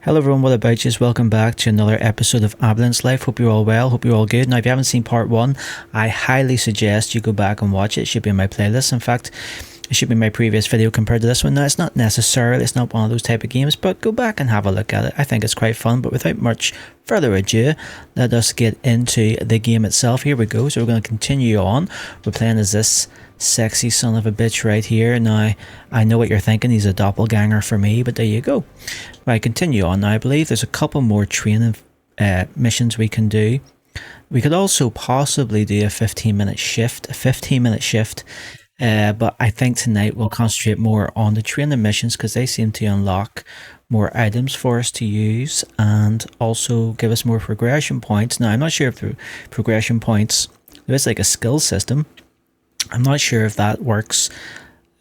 Hello everyone, what about you? Welcome back to another episode of Ambulance Life. Hope you're all well, hope you're all good. Now if you haven't seen part 1, I highly suggest you go back and watch it. It should be in my playlist. In fact, it should be my previous video compared to this one. Now it's not necessarily, it's not one of those type of games, but go back and have a look at it. I think it's quite fun, but without much further ado, let us get into the game itself. Here we go. So we're going to continue on. We're playing as this sexy son of a bitch right here. Now I know what you're thinking, he's a doppelganger for me, but there you go. Right, continue on. Now I believe there's a couple more training missions we can do. We could also possibly do a 15-minute shift, but I think tonight we'll concentrate more on the training missions because they seem to unlock more items for us to use and also give us more progression points. Now I'm not sure if the progression points, there is like a skill system. I'm not sure if that works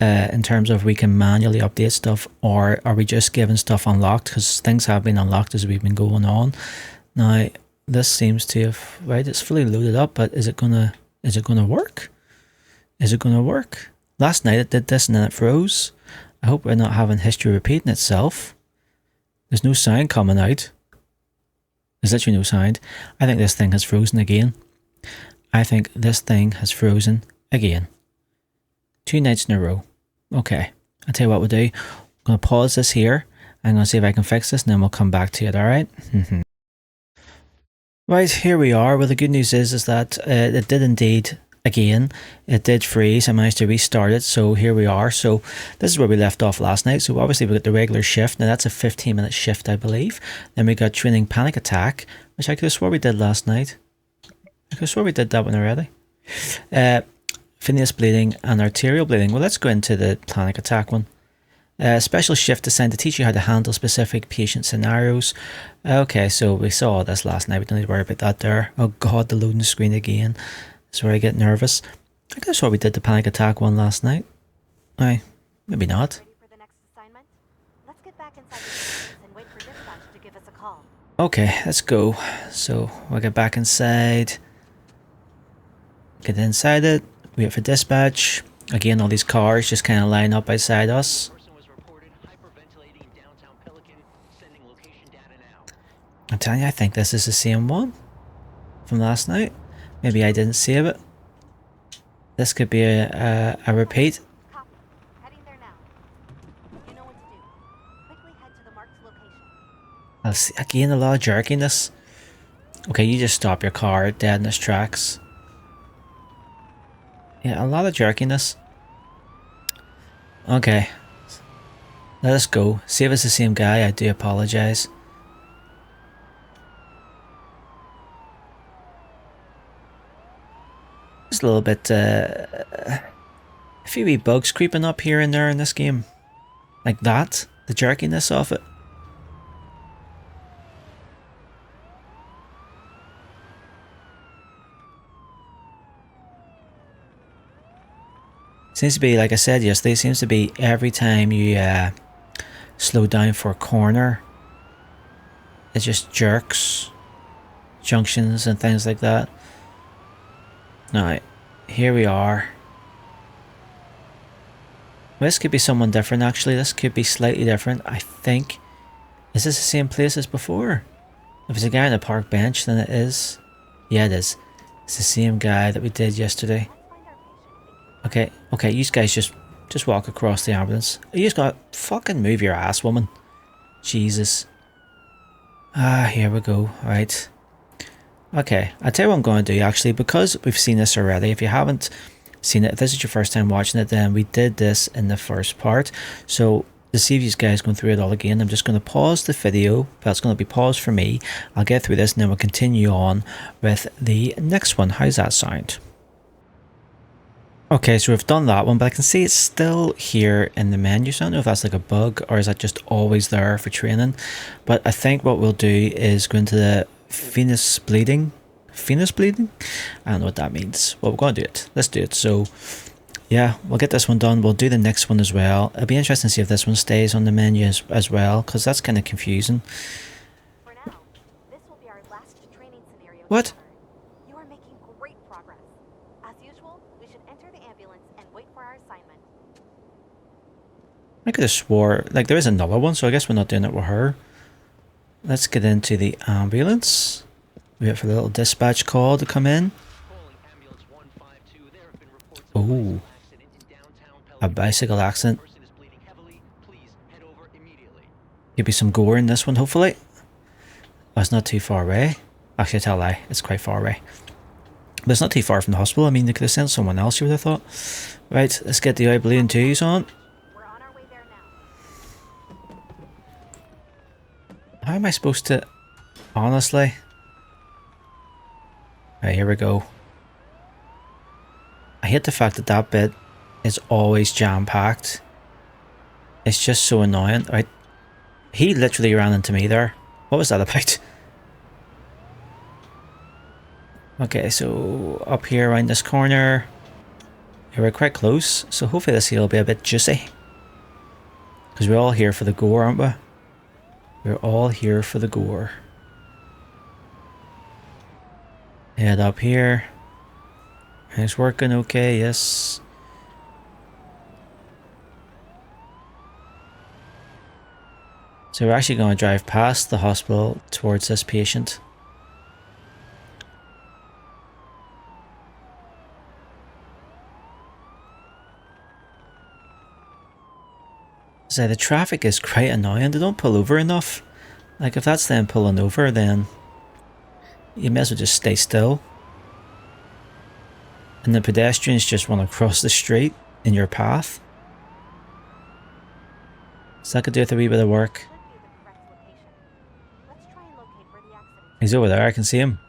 in terms of we can manually update stuff, or are we just giving stuff unlocked, because things have been unlocked as we've been going on. Now this seems to have, right, it's fully loaded up, but is it gonna work? Is it gonna work? Last night it did this and then it froze. I hope we're not having history repeating itself. There's no sound coming out. There's literally no sound. I think this thing has frozen again. I think this thing has frozen again. 2 nights in a row. Okay, I'll tell you what we'll do. I'm going to pause this here. I'm going to see if I can fix this and then we'll come back to it, alright? Right, here we are. Well, the good news is that it did indeed, again, it did freeze. I managed to restart it, so here we are. So this is where we left off last night. So obviously we got the regular shift. Now that's a 15-minute shift, I believe. Then we got training panic attack, which I could have swore we did last night. I could have swore we did that one already. Venous bleeding and arterial bleeding. Well, let's go into the panic attack one. Special shift designed to teach you how to handle specific patient scenarios. Okay, so we saw this last night. We don't need to worry about that there. Oh god, the loading screen again. That's where I get nervous. I guess what we did the panic attack one last night. Aye, maybe not. Ready for the next assignment? Let's get back inside the sirens and wait for dispatch to give us a call. Okay, let's go. So we'll get back inside. Get inside it. Wait for dispatch. Again, all these cars just kind of line up beside us. I'm telling you, I think this is the same one from last night. Maybe I didn't save it. This could be a repeat. Copy. Heading there now. You know what to do. Quickly head to the marked location. I'll see, again, a lot of jerkiness. Okay, you just stop your car dead in its tracks. Yeah, a lot of jerkiness. Okay. Let us go. See if it's the same guy. I do apologize. Just a little bit, a few wee bugs creeping up here and there in this game. Like that. The jerkiness of it. Seems to be, like I said yesterday, seems to be every time you slow down for a corner, it just jerks junctions and things like that. Now, here we are. Well, this could be someone different actually. This could be slightly different, I think. Is this the same place as before? If it's a guy on a park bench, then it is. Yeah, it is. It's the same guy that we did yesterday. Okay, you guys just walk across the ambulance. You just gotta fucking move your ass, woman. Jesus. Ah, here we go. Right. Okay, I'll tell you what I'm going to do actually, because we've seen this already. If you haven't seen it, if this is your first time watching it, then we did this in the first part. So to see if you guys going through it all again, I'm just going to pause the video. That's going to be paused for me. I'll get through this and then we'll continue on with the next one. How's that sound? Okay, so we've done that one, but I can see it's still here in the menu, so I don't know if that's like a bug or is that just always there for training. But I think what we'll do is go into the venous bleeding. Venous bleeding? I don't know what that means. Well, we're going to do it. Let's do it. So, yeah, we'll get this one done. We'll do the next one as well. It'll be interesting to see if this one stays on the menu as well, because that's kind of confusing. For now, this will be our last training scenario. What? You are making great progress. As usual, we should enter the ambulance and wait for our assignment. I could have swore, like there is another one, so I guess we're not doing it with her. Let's get into the ambulance. Wait for the little dispatch call to come in. Oh, a bicycle accident. Could be some gore in this one, hopefully. Oh, it's not too far away. Actually, I tell a lie. It's quite far away. But it's not too far from the hospital. I mean, they could have sent someone else, you would have thought. Right, let's get the bleeding twos on. We're on our way there now. How am I supposed to... Honestly? Right, here we go. I hate the fact that that bit is always jam-packed. It's just so annoying. Right, he literally ran into me there. What was that about? Okay, so up here around this corner. Here we're quite close, so hopefully this here will be a bit juicy. Because we're all here for the gore, aren't we? We're all here for the gore. Head up here. It's working okay, yes. So we're actually going to drive past the hospital towards this patient. So the traffic is quite annoying. They don't pull over enough. Like if that's them pulling over, then you may as well just stay still. And the pedestrians just run across the street in your path. So that could do with a wee bit of work. He's over there, I can see him.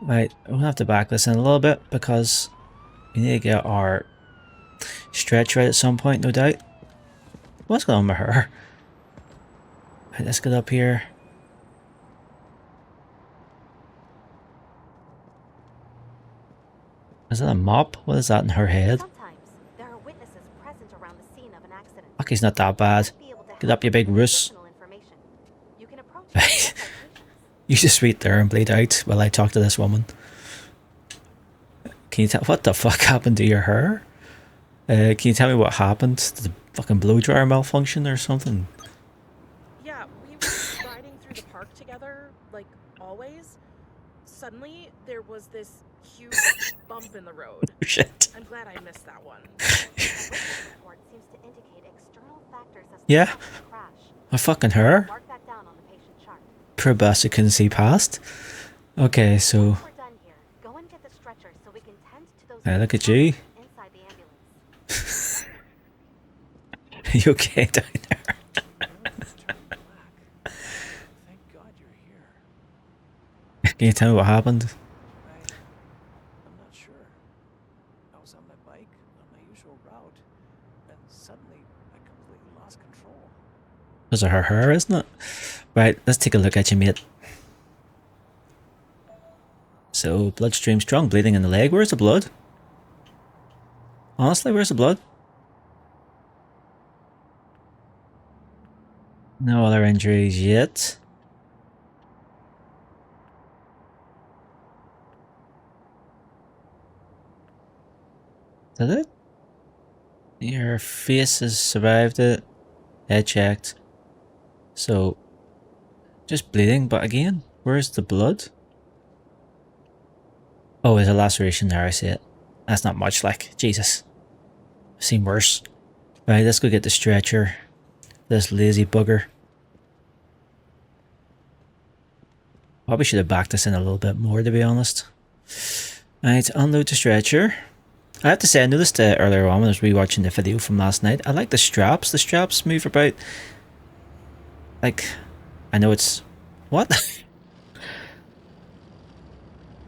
Right, we'll have to back this in a little bit because we need to get our stretch right at some point, no doubt. What's going on with her? Right, let's get up here. Is that a mop? What is that in her head? Sometimes there are witnesses present around the scene of an accident. Fuck, he's not that bad. Get up, you big russ. You can approach Right. You just wait there and bleed out while I talk to this woman. Can you tell what the fuck happened to your hair? Can you tell me what happened? Did the fucking blow dryer malfunction or something? Yeah, we were riding through the park together, like always. Suddenly, there was this huge bump in the road. Oh, shit. I'm glad I missed that one. report seems to indicate external factors as Yeah. to the crash. My fucking hair. Mark that down on the patient chart. Poor bastard couldn't see past. Okay, so We're done here. Go and get the stretcher so we can tend to those hey, look at you. inside the ambulance. Are you okay down there? Thank God you're here. Can you tell me what happened? I'm not sure. I was on my bike on my usual route, and suddenly I completely lost control. Those are her hair, isn't it? Right, let's take a look at you, mate. So, bloodstream strong, bleeding in the leg. Where's the blood? Honestly, where's the blood? No other injuries yet. Is that it? Your face has survived it. Head checked. So, just bleeding, but again, where's the blood? Oh, there's a laceration there, I see it. That's not much, like, Jesus. I've seen worse. Right, let's go get the stretcher. This lazy bugger. Probably should have backed this in a little bit more, to be honest. Right, unload the stretcher. I have to say, I noticed earlier on when I was rewatching the video from last night, I like the straps. The straps move about. Like, I know it's... What?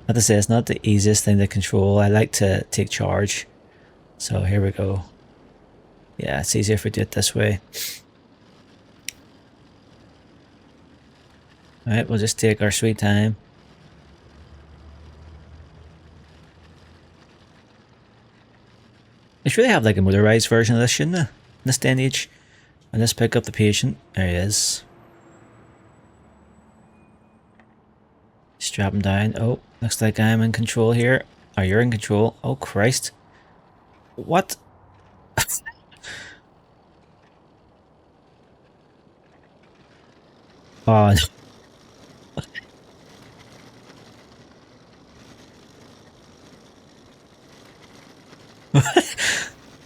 I have to say, it's not the easiest thing to control. I like to take charge. So here we go. Yeah, it's easier if we do it this way. Alright, we'll just take our sweet time. They should really have like a motorized version of this, shouldn't they? In this day and age. And let's pick up the patient. There he is. Strap him down. Oh, looks like I'm in control here. Oh, you're in control. Oh, Christ. What? Oh,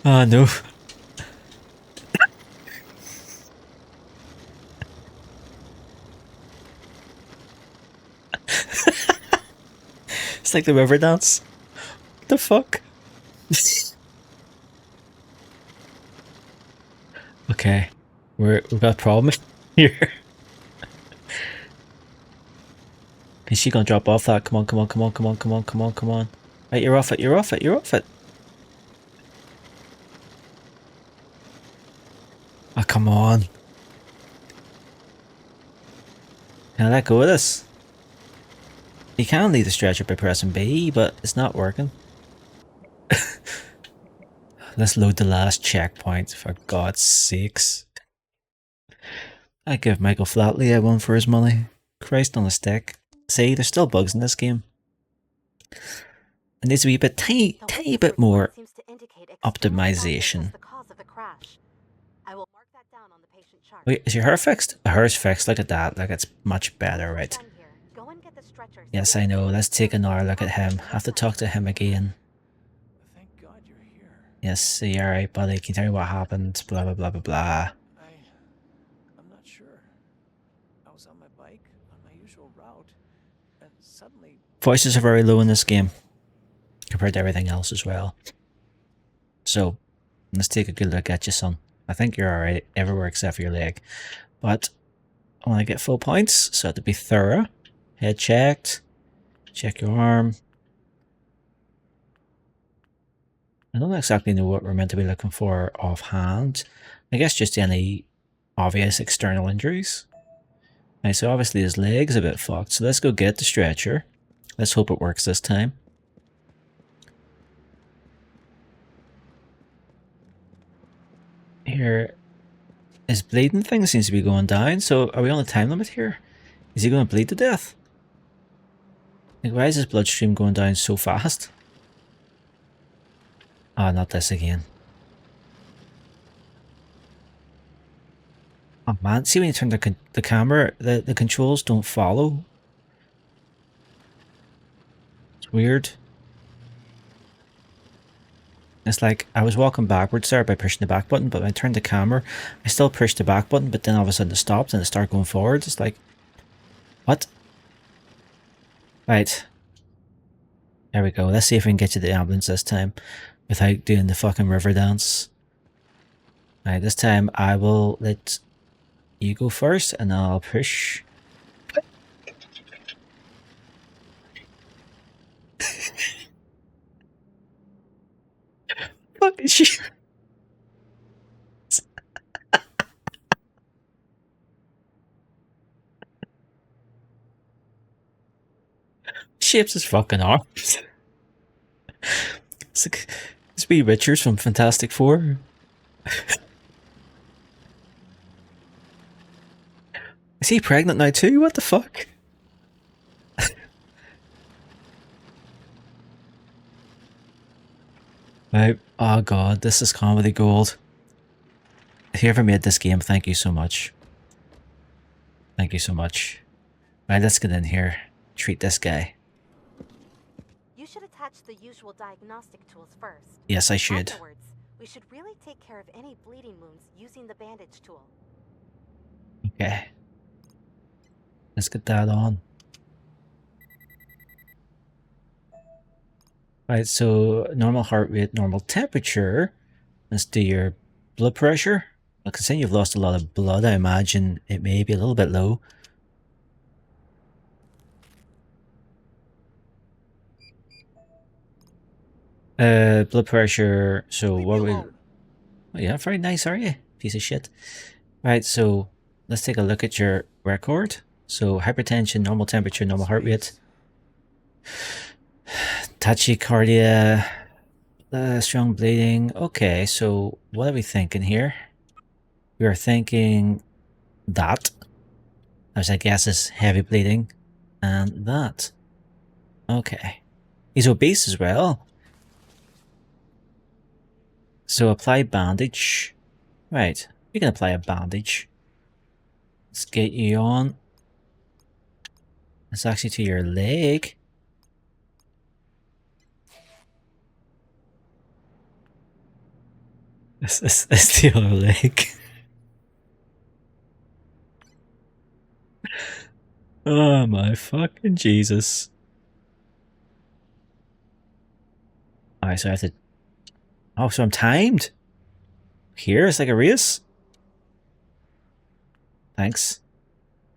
oh no. It's like the river dance. What the fuck? Okay. We've got a problem here. Is she gonna drop off that? Come on, come on, come on, come on, come on, come on, come on. Right, you're off it, you're off it, you're off it. Oh, come on. Can I let go of this? You can leave the stretcher by pressing B, but it's not working. Let's load the last checkpoint, for God's sakes. I give Michael Flatley a one for his money. Christ on a stick. See, there's still bugs in this game. It needs to be a bit tiny bit more Seems to indicate external optimization. as the cause of the crash. I will mark that down on the patient chart. Wait, is your hair fixed? The hair's fixed, look at that, like it's much better, right? Done here. Go and get the stretcher so Yes, we I can know, take let's the take patient another look to at the him. hospital. Have to talk to him again. Thank God you're here. Yes, see, alright buddy, can you tell me what happened? Blah blah blah blah blah. I'm not sure. I was on my bike on my usual route, and suddenly Voices are very low in this game, compared to everything else as well. So, let's take a good look at you, son. I think you're alright everywhere except for your leg. But, I want to get full points, so I have to be thorough. Head checked. Check your arm. I don't exactly know what we're meant to be looking for offhand. I guess just any obvious external injuries. Right, so obviously his leg's a bit fucked, so let's go get the stretcher. Let's hope it works this time. Here, his bleeding thing seems to be going down, so are we on a time limit here? Is he going to bleed to death? Like, why is his bloodstream going down so fast? Ah, not this again. Oh man, see when you turn the camera, the controls don't follow. It's weird. It's like I was walking backwards there by pushing the back button, but when I turned the camera, I still pushed the back button, but then all of a sudden it stopped and it started going forward. It's like, what? Right. There we go. Let's see if we can get to the ambulance this time without doing the fucking river dance. Right, this time I will let you go first and I'll push. Fucking shit. Shapes his fucking arms. It's like it's wee Richards from Fantastic Four. Is he pregnant now too? What the fuck? Right. Oh god, this is comedy gold. Whoever made this game, thank you so much. Thank you so much. Right, let's get in here. Treat this guy. You should attach the usual diagnostic tools first. Yes, I should. Afterwards, we should really take care of any bleeding wounds using the bandage tool. Okay. Let's get that on. Right, so normal heart rate, normal temperature. Let's do your blood pressure. I can see you've lost a lot of blood. I imagine it may be a little bit low. Blood pressure. So what we? Oh, yeah, very nice, are you? Piece of shit. Right, so let's take a look at your record. So hypertension, normal temperature, normal heart rate. Tachycardia, strong bleeding. Okay, so what are we thinking here? We are thinking that, as I guess is heavy bleeding, and that. Okay. He's obese as well. So apply bandage. Right, we can apply a bandage. Let's get you on. It's actually to your leg. It's the other leg. Oh my fucking Jesus. Alright, so I have to... Oh, so I'm timed? Here, it's like a race? Thanks.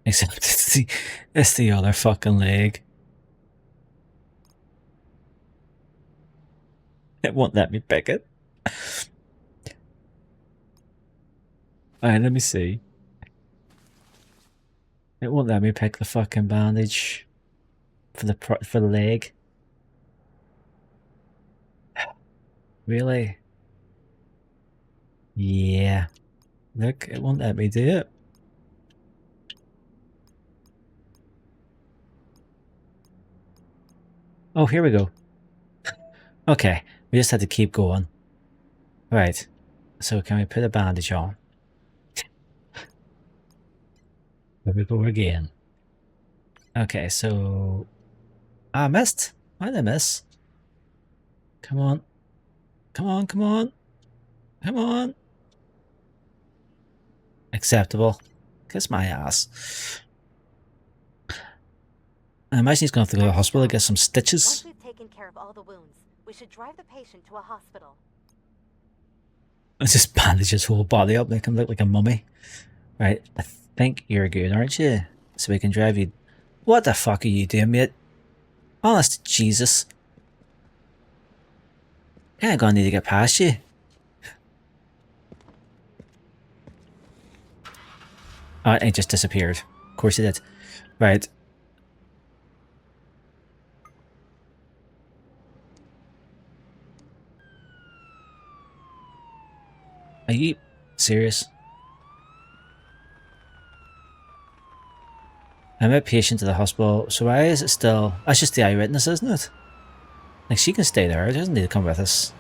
Except it's the other fucking leg. It won't let me pick it. Alright, let me see. It won't let me pick the fucking bandage for the leg. Really? Yeah. Look, it won't let me do it. Oh, here we go. Okay, we just had to keep going. Right. So can we put a bandage on? There we go again. Okay, so... I missed. Why did I miss? Come on. Come on, come on. Come on. Acceptable. Kiss my ass. I imagine he's going to have to go to the hospital to get some Once stitches. we've taken care of all the wounds, we should drive the patient to a hospital. Let's just bandage his whole body up, make him look like a mummy. Right, I think you're good, aren't you? So we can drive you... What the fuck are you doing, mate? Honest to Jesus. I'm gonna need to get past you. Oh, it just disappeared. Of course it did. Right. Are you serious? I'm a patient to the hospital, so why is it still... That's just the eyewitness, isn't it? Like, she can stay there, she doesn't need to come with us.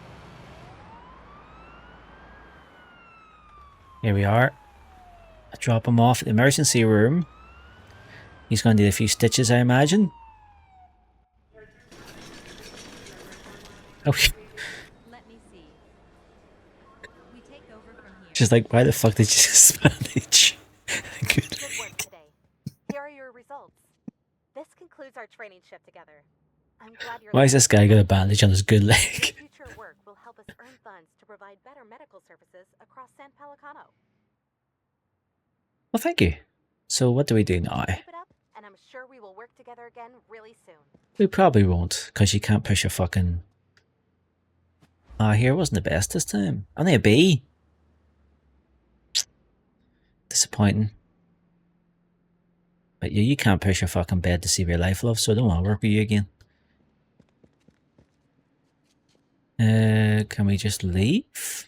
Here we are. I drop him off at the emergency room. He's going to need a few stitches, I imagine. Oh, Let me see. We take over from here. she's like, why the fuck did you just bandage? Good. Good work today. Here are your results. This concludes our training shift together. I'm glad you're Why is this guy got a bandage on his good Your leg? future work will help us earn funds to provide better medical services across San Pelicano. Well, thank you. So what do we do now? Keep it up, and I'm sure we will work together again really soon. We probably won't, because you can't push a fucking... Ah, here wasn't the best this time. Only a B. Disappointing. But yeah, you can't push your fucking bed to save your life, love, so I don't want to work with you again. Can we just leave?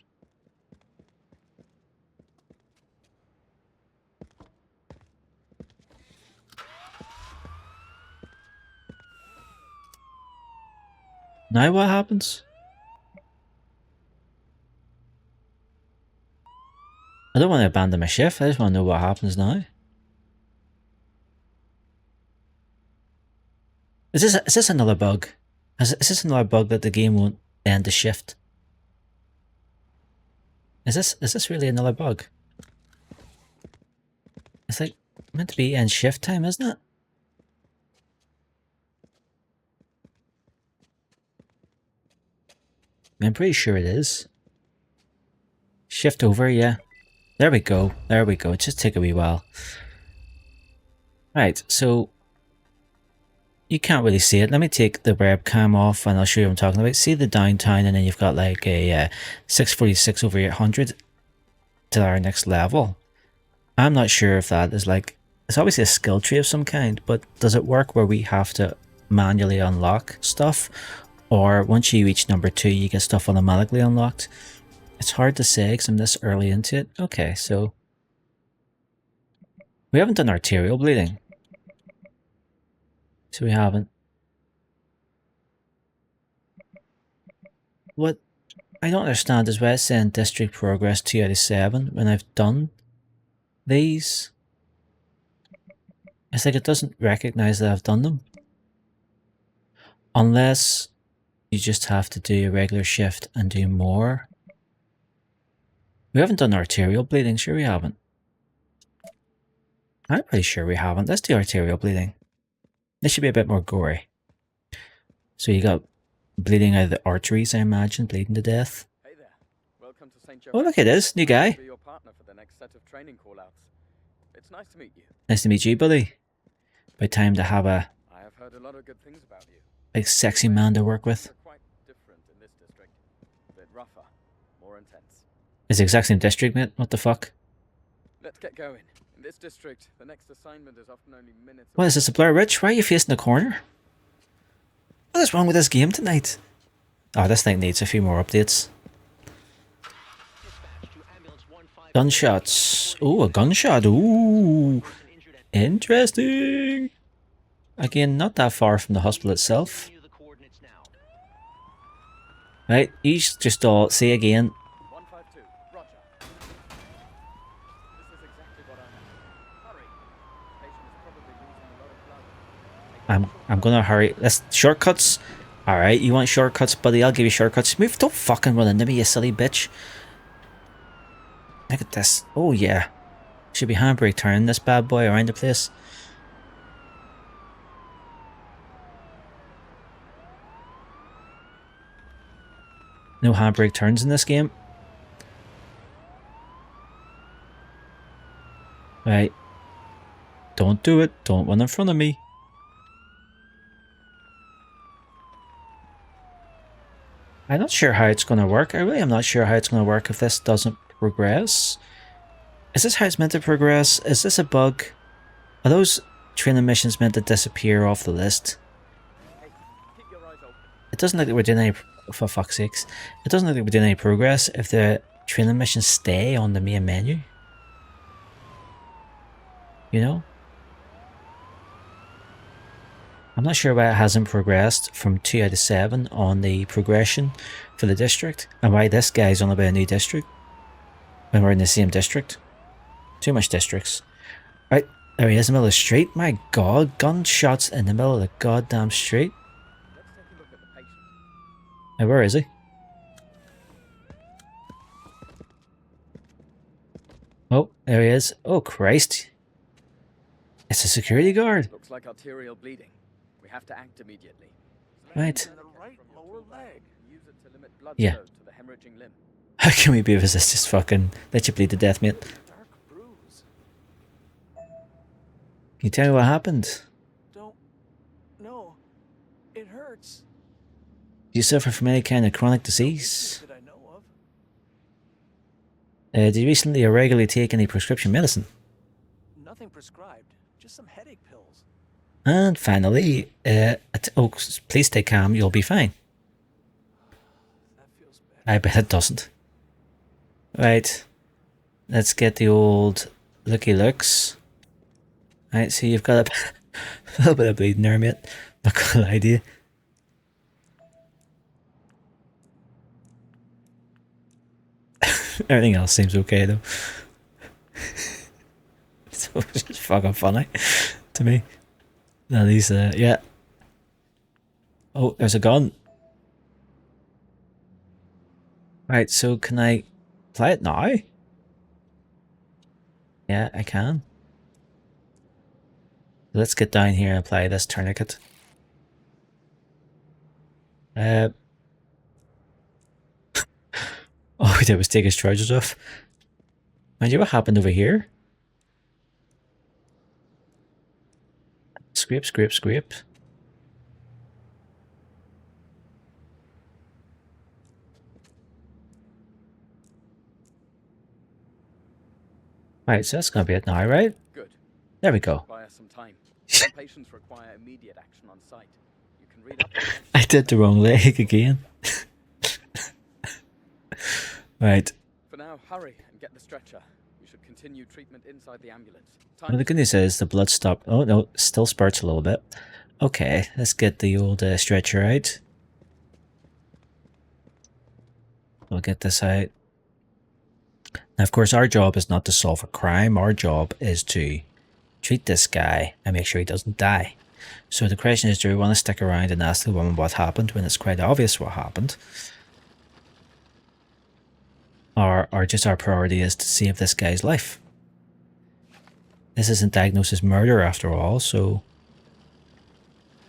Now what happens? I don't want to abandon my shift, I just want to know what happens now. Is this another bug? Is this another bug that the game won't end the shift? Is this really another bug? It's like meant to be end shift time, isn't it? I'm pretty sure it is. Shift over, yeah. There we go. There we go. It just take a wee while. Right, so you can't really see it. Let me take the webcam off and I'll show you what I'm talking about. See the downtown and then you've got like a 646 over 800 to our next level. I'm not sure if that is like... It's obviously a skill tree of some kind, but does it work where we have to manually unlock stuff? Or once you reach number 2, you get stuff automatically unlocked? It's hard to say because I'm this early into it. Okay, so... We haven't done arterial bleeding. So we haven't. What I don't understand is why it's saying district progress 2 out of 7 when I've done these. It's like it doesn't recognize that I've done them. Unless you just have to do a regular shift and do more. We haven't done arterial bleeding, sure we haven't. I'm pretty sure we haven't. Let's do arterial bleeding. This should be a bit more gory. So you got bleeding out of the arteries, I imagine, bleeding to death. Hey there. Welcome to St. Oh, look at this, new guy. Be your partner for the next set of training call-outs. It's nice to meet you. Nice to meet you, buddy. By time to have a I have heard a lot of good things about you. big sexy man to work with. Are quite different in this district. A bit rougher, more intense. It's the exact same district, mate. What the fuck? Let's get going. In this district, the next assignment is often only minutes. What is this, a Blair Witch? Why are you facing the corner? What is wrong with this game tonight? Oh, this thing needs a few more updates. Gunshots. Ooh, a gunshot. Ooh. Interesting. Again, not that far from the hospital itself. Right, he's just all, say again. 152. Roger. This is exactly what I meant. Hurry. Patient is probably losing a lot of blood. I'm gonna hurry. Let's shortcuts. Alright, you want shortcuts, buddy? I'll give you shortcuts. Move, don't fucking run into me, you silly bitch. Look at this. Oh yeah. Should be handbrake turning this bad boy around the place. No handbrake turns in this game. Right. Don't do it. Don't run in front of me. I'm not sure how it's going to work. I really am not sure how it's going to work if this doesn't progress. Is this how it's meant to progress? Is this a bug? Are those training missions meant to disappear off the list? Hey, keep your eyes open. It doesn't look like we're doing any, for fuck's sakes, it doesn't look like we're doing any progress if the training missions stay on the main menu. You know? I'm not sure why it hasn't progressed from 2 out of 7 on the progression for the district, and why this guy's on about a new district when we're in the same district. Too much districts. Right, there he is in the middle of the street. My god, gunshots in the middle of the goddamn street. Let's take a look at the patient. Now, where is he? Oh, there he is. Oh, Christ. It's a security guard. Looks like arterial bleeding. We have to act immediately. Right. In the right lower leg. Use it to limit blood Yeah. flow to the hemorrhaging limb. How can we be resist just fucking let you bleed to death, mate? Dark bruise. Can you tell me what happened? Don't. No. It hurts. Do you suffer from any kind of chronic disease? That I know of. Do you recently or regularly take any prescription medicine? Nothing prescribed. Just some headache pills. And finally, please stay calm, you'll be fine. That feels bad. I bet it doesn't. Right, let's get the old looky looks. Right, so you've got a little bit of bleeding there, mate. Not gonna lie to you. Everything else seems okay though. So it's just fucking funny to me. Now these, yeah. Oh, there's a gun. Right, so can I play it now? Yeah, I can. Let's get down here and apply this tourniquet. All we did was take his trousers off. Mind you, what happened over here? Scrape, scrape, scrape. Right, so that's gonna be it now, right? Good. There we go. Require some time. Some patients require immediate action on site. You can read up on that. I did the wrong leg again. Right. For now, hurry and get the stretcher. We should continue treatment inside the ambulance. Well, the good news is the blood stopped. Oh no, still spurts a little bit. Okay, let's get the old stretcher out. We'll get this out. Now, of course, our job is not to solve a crime. Our job is to treat this guy and make sure he doesn't die. So the question is, do we want to stick around and ask the woman what happened when it's quite obvious what happened? Or just our priority is to save this guy's life? This isn't diagnosed as murder after all, so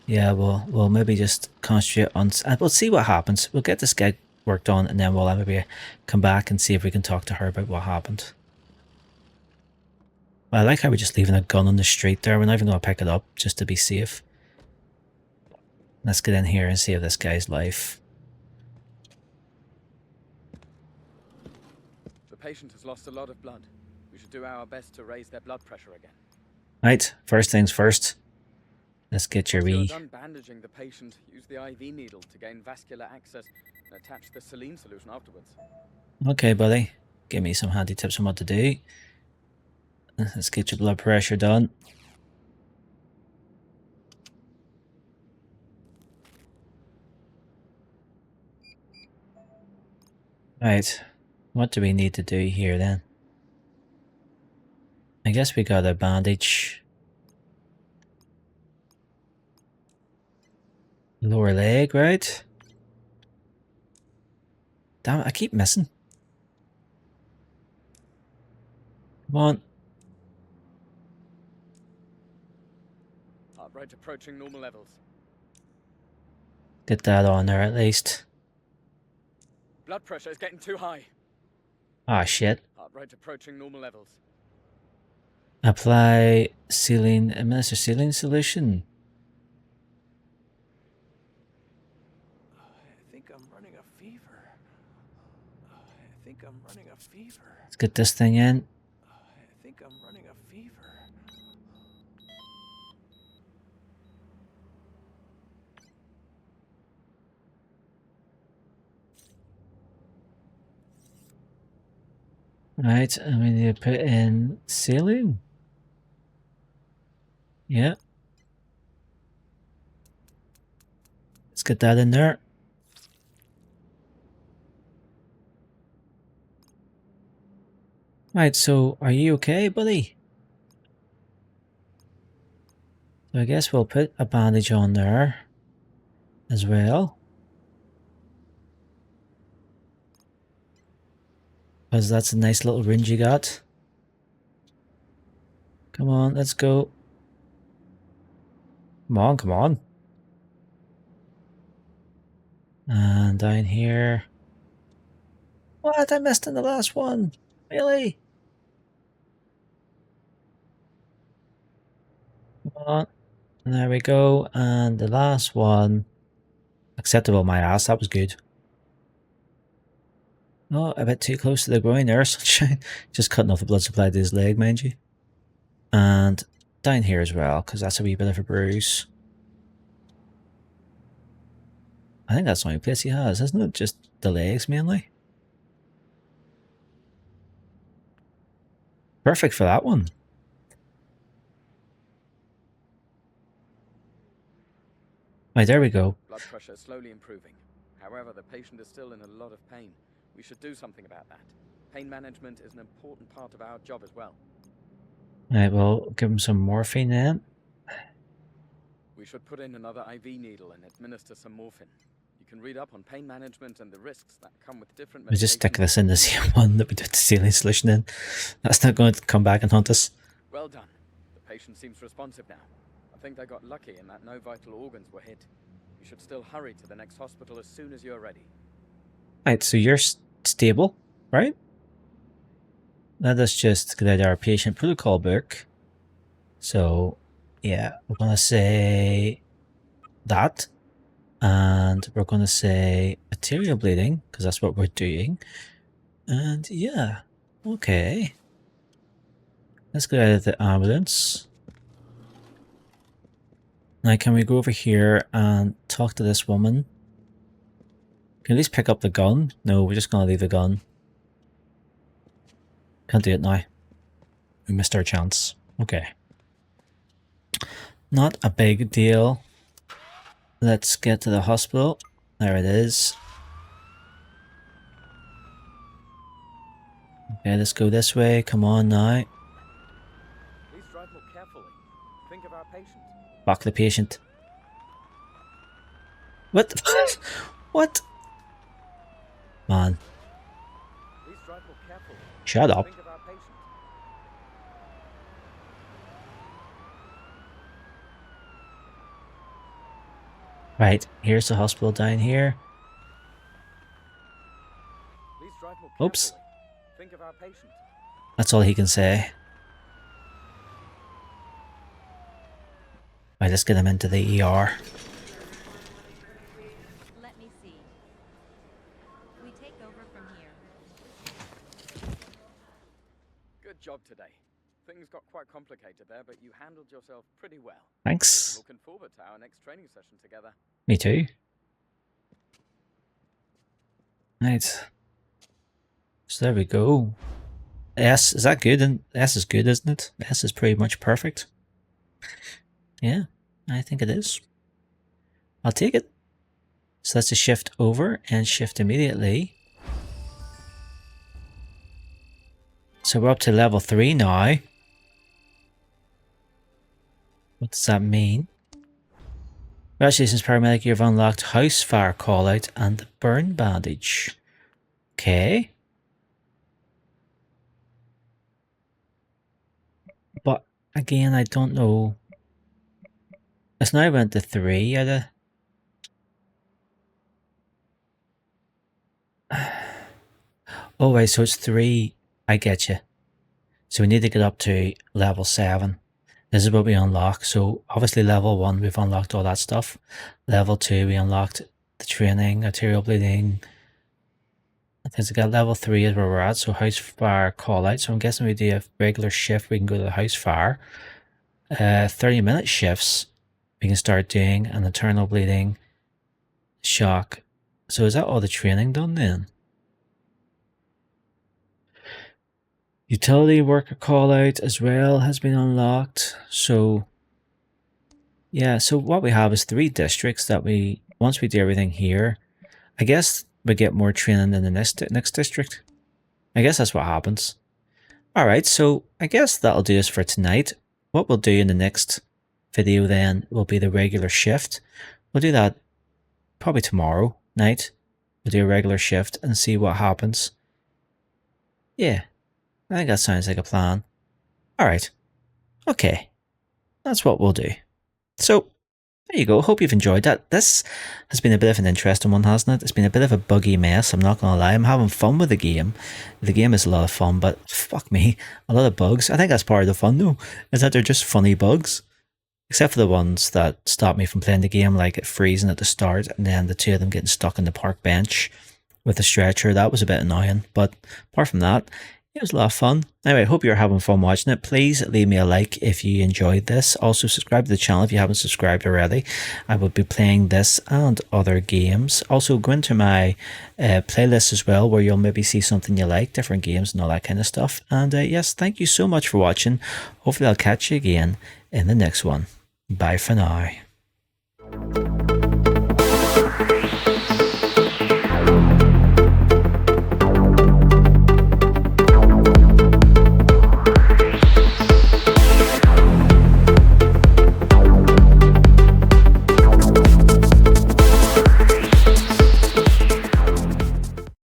yeah, we'll maybe just concentrate on... We'll see what happens. We'll get this guy worked on, and then we'll maybe come back and see if we can talk to her about what happened. Well, I like how we're just leaving a gun on the street there. We're not even going to pick it up, just to be safe. Let's get in here and save this guy's life. The patient has lost a lot of blood. We should do our best to raise their blood pressure again. Right, first things first. Let's get your Once you're wee... done bandaging the patient, use the IV needle to gain vascular access and attach the saline solution afterwards. Okay, buddy. Give me some handy tips on what to do. Let's get your blood pressure done. Right, what do we need to do here then? I guess we got a bandage. Lower leg, right? Damn it, I keep missing. Come on. Heart rate approaching normal levels. Get that on there at least. Blood pressure is getting too high. Ah, shit. Heart rate approaching normal levels. Apply saline, administer saline solution. I think I'm running a fever. I think I'm running a fever. Let's get this thing in. I think I'm running a fever. Right, and we need to put in saline. Yeah. Let's get that in there. Right, so are you okay, buddy? So I guess we'll put a bandage on there as well. Because that's a nice little wound you got. Come on, let's go. Come on, come on. And down here. What? I missed in the last one. Really? Come on. And there we go. And the last one. Acceptable, my ass. That was good. Oh, a bit too close to the groin there, sunshine. Just cutting off the blood supply to his leg, mind you. And down here as well, because that's a wee bit of a bruise. I think that's the only place he has, isn't it? Just the legs mainly. Perfect for that one. Right, there we go. Blood pressure is slowly improving. However, the patient is still in a lot of pain. We should do something about that. Pain management is an important part of our job as well. Right, well, give him some morphine then. We should put in another IV needle and administer some morphine. You can read up on pain management and the risks that come with different medications. We just stick this in the same one that we did the saline solution in. That's not going to come back and haunt us. Well done. The patient seems responsive now. I think they got lucky in that no vital organs were hit. You should still hurry to the next hospital as soon as you're ready. Right, so you're stable, right? Let us just get out our patient protocol book. So, yeah, we're going to say that. And we're going to say arterial bleeding, because that's what we're doing. And yeah, okay. Let's get out of the ambulance. Now, can we go over here and talk to this woman? Can we at least pick up the gun? No, we're just going to leave the gun. Can't do it now. We missed our chance. Okay. Not a big deal. Let's get to the hospital. There it is. Okay, let's go this way. Come on now. Please drive more carefully. Fuck the patient. What? What? Man, Please drive more carefully. shut up. Think of our patient. Right, here's the hospital down here. Please drive more carefully. Oops. Think of our patient. That's all he can say. Right, let's get him into the ER. Let me see. We take over from here. Good job today. Things got quite complicated there, but you handled yourself pretty well. Thanks. Looking forward to our next training session together. Me too. Right. So there we go. S, is that good? And S is good, isn't it? S is pretty much perfect. Yeah, I think it is. I'll take it. So let's just shift over and shift immediately. So we're up to level 3 now. What does that mean? Congratulations, Paramedic, you've unlocked House Fire Callout and Burn Bandage. Okay. But again, I don't know. It's now went to 3 out of... Oh right, so it's 3. I get you. So we need to get up to level 7. This is what we unlock. So obviously level 1, we've unlocked all that stuff. Level 2, we unlocked the training, arterial bleeding. I think we got level 3 is where we're at. So house fire call out. So I'm guessing we do a regular shift. We can go to the house fire. 30-minute shifts we can start doing, and internal bleeding, shock. So is that all the training done then? Utility worker call out as well has been unlocked. So yeah, so what we have is 3 districts that we, once we do everything here, I guess we get more training in the next district. I guess that's what happens. Alright, so I guess that'll do us for tonight. What we'll do in the next video then will be the regular shift. We'll do that probably tomorrow night. We'll do a regular shift and see what happens. Yeah, I think that sounds like a plan. Alright, okay, that's what we'll do. So, there you go. Hope you've enjoyed that. This has been a bit of an interesting one, hasn't it? It's been a bit of a buggy mess, I'm not going to lie. I'm having fun with the game. The game is a lot of fun, but fuck me, a lot of bugs. I think that's part of the fun though, is that they're just funny bugs. Except for the ones that stop me from playing the game, like it freezing at the start, and then the 2 of them getting stuck on the park bench with the stretcher. That was a bit annoying, but apart from that, it was a lot of fun. Anyway, I hope you're having fun watching it. Please leave me a like if you enjoyed this. Also, subscribe to the channel if you haven't subscribed already. I will be playing this and other games. Also, go into my playlist as well, where you'll maybe see something you like, different games and all that kind of stuff. And yes, thank you so much for watching. Hopefully I'll catch you again in the next one. Bye for now.